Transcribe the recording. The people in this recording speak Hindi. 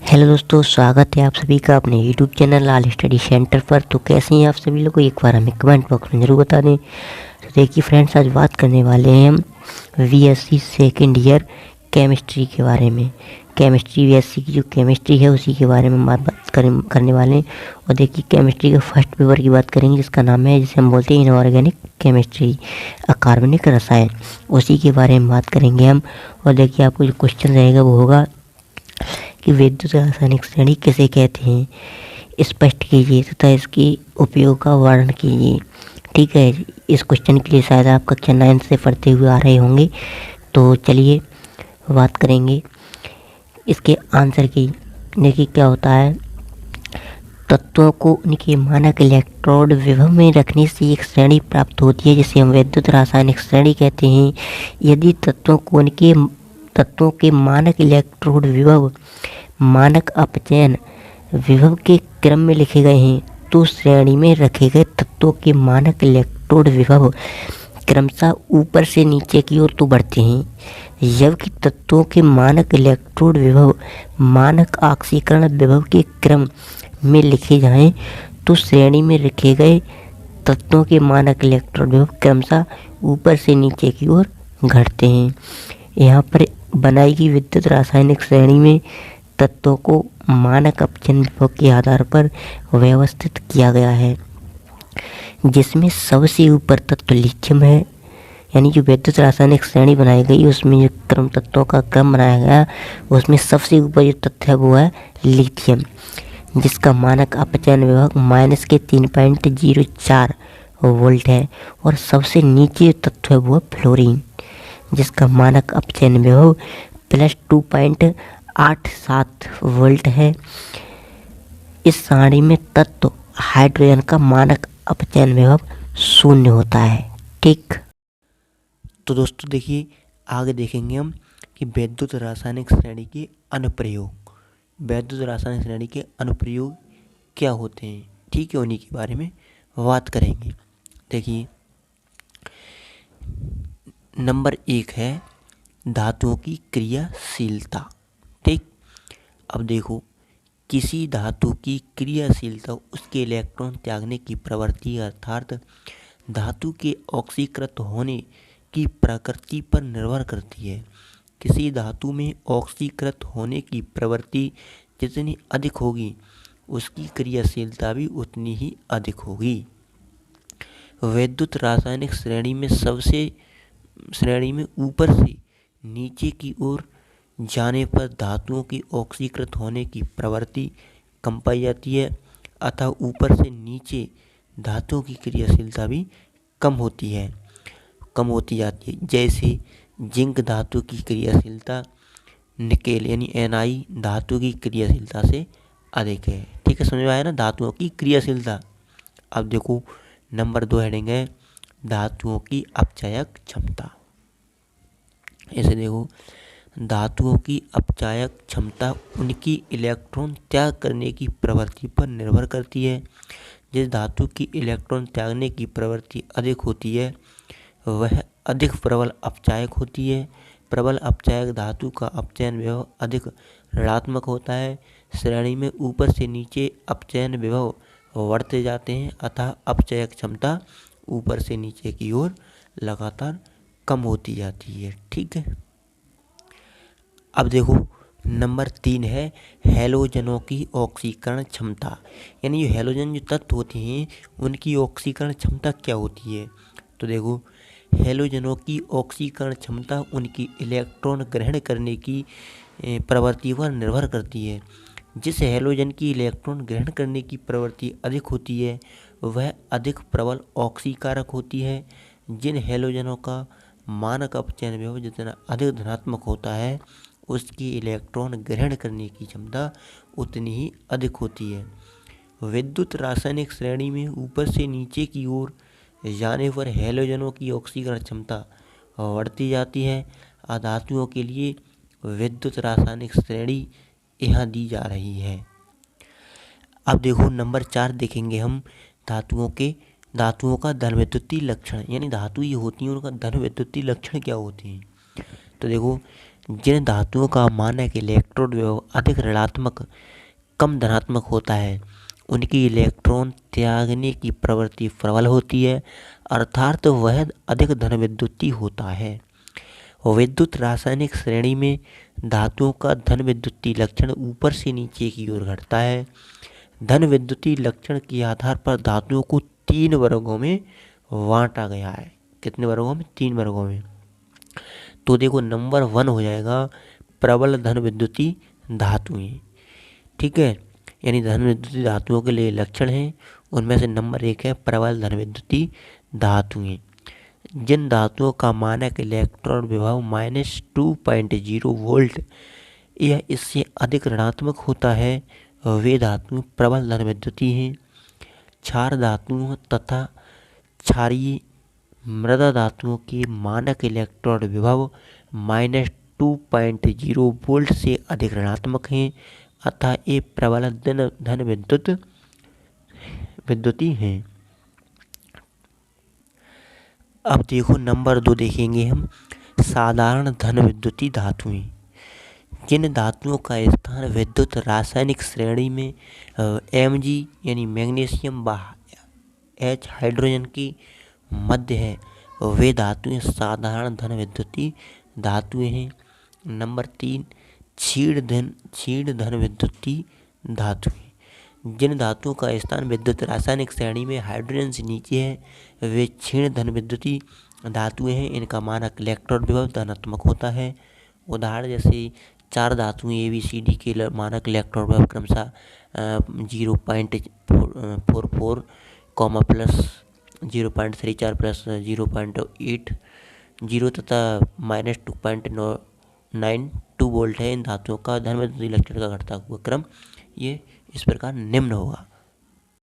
हेलो दोस्तों, स्वागत है आप सभी का अपने यूट्यूब चैनल लाल स्टडी सेंटर पर। तो कैसे हैं आप सभी लोग, एक बार हमें कमेंट बॉक्स में ज़रूर बता दें। तो देखिए फ्रेंड्स, आज बात करने वाले हैं हम बीएससी सेकेंड ईयर केमिस्ट्री के बारे में। केमिस्ट्री बीएससी की जो केमिस्ट्री है उसी के बारे में हम बात करने वाले हैं। और देखिए केमिस्ट्री के फर्स्ट पेपर की बात करेंगे, जिसका नाम है, जिसे हम बोलते हैं इनऑर्गेनिक केमिस्ट्री, अकार्बनिक रसायन। उसी के बारे में बात करेंगे हम। और देखिए आपको जो क्वेश्चन रहेगा वो होगा कि विद्युत रासायनिक श्रेणी किसे कहते हैं, स्पष्ट कीजिए तथा इसकी उपयोग का वर्णन कीजिए। ठीक है, इस क्वेश्चन के लिए शायद आप कक्षा 9 से पढ़ते हुए आ रहे होंगे। तो चलिए बात करेंगे इसके आंसर की। देखिए क्या होता है, तत्वों को उनके मानक इलेक्ट्रोड विभव में रखने से एक श्रेणी प्राप्त होती है, जिसे हम विद्युत रासायनिक श्रेणी कहते हैं। यदि तत्वों के मानक इलेक्ट्रोड विभव मानक अपचयन विभव के क्रम में लिखे गए हैं, तो श्रेणी में रखे गए तत्वों के मानक इलेक्ट्रोड विभव क्रमशः ऊपर से नीचे की ओर तो बढ़ते हैं। जबकि तत्वों के मानक इलेक्ट्रोड विभव मानक ऑक्सीकरण विभव के क्रम में लिखे जाएं, तो श्रेणी में रखे गए तत्वों के मानक इलेक्ट्रोड विभव क्रमशः ऊपर से नीचे की ओर घटते हैं। यहाँ पर बनाई गई विद्युत रासायनिक श्रेणी में तत्वों को मानक अपचयन विभव के आधार पर व्यवस्थित किया गया है, जिसमें सबसे ऊपर तत्व लिथियम है। यानी जो विद्युत रासायनिक श्रेणी बनाई गई उसमें जो क्रम तत्वों का क्रम बनाया गया, उसमें सबसे ऊपर जो तत्व है वो है लिथियम, जिसका मानक अपचयन विभव -3.04 वोल्ट है। और सबसे नीचे तत्व है वो है फ्लोरीन, जिसका मानक अपचयन विभव +2.87 वोल्ट है। इस सारणी में तत्व हाइड्रोजन का मानक अपचयन विभव 0 होता है। ठीक, तो दोस्तों देखिए आगे देखेंगे हम कि वैद्युत रासायनिक श्रेणी के अनुप्रयोग। वैद्युत रासायनिक श्रेणी के अनुप्रयोग क्या होते हैं, ठीक है, उन्हीं के बारे में बात करेंगे। देखिए नंबर 1 है धातुओं की क्रियाशीलता। ठीक, अब देखो किसी धातु की क्रियाशीलता उसके इलेक्ट्रॉन त्यागने की प्रवृत्ति अर्थात धातु के ऑक्सीकृत होने की प्रकृति पर निर्भर करती है। किसी धातु में ऑक्सीकृत होने की प्रवृत्ति जितनी अधिक होगी उसकी क्रियाशीलता भी उतनी ही अधिक होगी। वैद्युत रासायनिक श्रेणी में ऊपर से नीचे की ओर जाने पर धातुओं की ऑक्सीकृत होने की प्रवृत्ति कम पाई जाती है, अतः ऊपर से नीचे धातुओं की क्रियाशीलता भी कम होती जाती है। जैसे जिंक धातु की क्रियाशीलता निकेल यानी Na धातु की क्रियाशीलता से अधिक है। ठीक है, समझ में आया ना धातुओं की क्रियाशीलता। अब देखो नंबर 2 हेडिंग है धातुओं की अपचायक क्षमता। ऐसे देखो धातुओं की अपचायक क्षमता उनकी इलेक्ट्रॉन त्याग करने की प्रवृत्ति पर निर्भर करती है। जिस धातु की इलेक्ट्रॉन त्यागने की प्रवृत्ति अधिक होती है वह अधिक प्रबल अपचायक होती है। प्रबल अपचायक धातु का अपचयन विभव अधिक ऋणात्मक होता है। श्रेणी में ऊपर से नीचे अपचयन विभव बढ़ते जाते हैं, अतः अपचायक क्षमता ऊपर से नीचे की ओर लगातार कम होती जाती है। ठीक है, अब देखो नंबर 3 है हैलोजनों की ऑक्सीकरण क्षमता। यानी जो हैलोजन जो तत्व होते हैं उनकी ऑक्सीकरण क्षमता क्या होती है। तो देखो हैलोजनों की ऑक्सीकरण क्षमता उनकी इलेक्ट्रॉन ग्रहण करने की प्रवृत्ति पर निर्भर करती है। जिस हैलोजन की इलेक्ट्रॉन ग्रहण करने की प्रवृत्ति अधिक होती है वह अधिक प्रबल ऑक्सीकारक होती है। जिन हैलोजनों का मानक अपचयन विभव जितना अधिक धनात्मक होता है उसकी इलेक्ट्रॉन ग्रहण करने की क्षमता उतनी ही अधिक होती है। विद्युत रासायनिक श्रेणी में ऊपर से नीचे की ओर जाने पर हैलोजनों की ऑक्सीकरण क्षमता बढ़ती जाती है। अधातुओं के लिए विद्युत रासायनिक श्रेणी यहाँ दी जा रही है। अब देखो नंबर 4 देखेंगे हम धातुओं का धन विद्युतीय लक्षण। यानी धातु ये होती हैं उनका धन विद्युतीय लक्षण क्या होते हैं। तो देखो जिन धातुओं का मानक इलेक्ट्रोड विभव अधिक ऋणात्मक कम धनात्मक होता है उनकी इलेक्ट्रॉन त्यागने की प्रवृत्ति प्रबल होती है, अर्थात वह अधिक धन विद्युती होता है। विद्युत रासायनिक श्रेणी में धातुओं का धन विद्युती लक्षण ऊपर से नीचे की ओर घटता है। धन विद्युती लक्षण के आधार पर धातुओं को 3 वर्गों में बांटा गया है। कितने वर्गों में? 3 वर्गों में। तो देखो नंबर 1 हो जाएगा प्रबल धन विद्युती धातुएं। ठीक है, यानी धन विद्युती धातुओं के लिए लक्षण हैं, उनमें से नंबर 1 है प्रबल धन विद्युती धातुएं। जिन धातुओं का मानक इलेक्ट्रॉन विभव -2.0 वोल्ट या इससे अधिक ऋणात्मक होता है वे धातुएं प्रबल धन विद्युती हैं। क्षार धातुओं तथा क्षारीय मृदा धातुओं के मानक इलेक्ट्रॉन विभव -2.0 वोल्ट से अधिक ऋणात्मक हैं, अतः ये प्रबल धन विद्युती हैं। अब देखो नंबर 2 देखेंगे हम साधारण धन विद्युती धातुएं। जिन धातुओं का स्थान विद्युत रासायनिक श्रेणी में Mg यानी मैग्नीशियम व H हाइड्रोजन की मध्य है वे धातुएं साधारण धन विद्युती धातुएं हैं। नंबर 3 क्षीण धन विद्युती धातुएं। जिन धातुओं का स्थान विद्युत रासायनिक श्रेणी में हाइड्रोजन से नीचे है वे क्षीण धन विद्युती धातुएं हैं। इनका मानक इलेक्ट्रॉन विभव धनात्मक होता है। उदाहरण जैसे 4 धातुएं ABCD के मानक इलेक्ट्रॉन विभव क्रमशः 0.44 प्लस 0.34 प्लस 0.80 तथा -2.92 वोल्ट है। इन धातुओं का धन विद्युती लक्षण का घटता हुआ क्रम ये इस प्रकार निम्न होगा।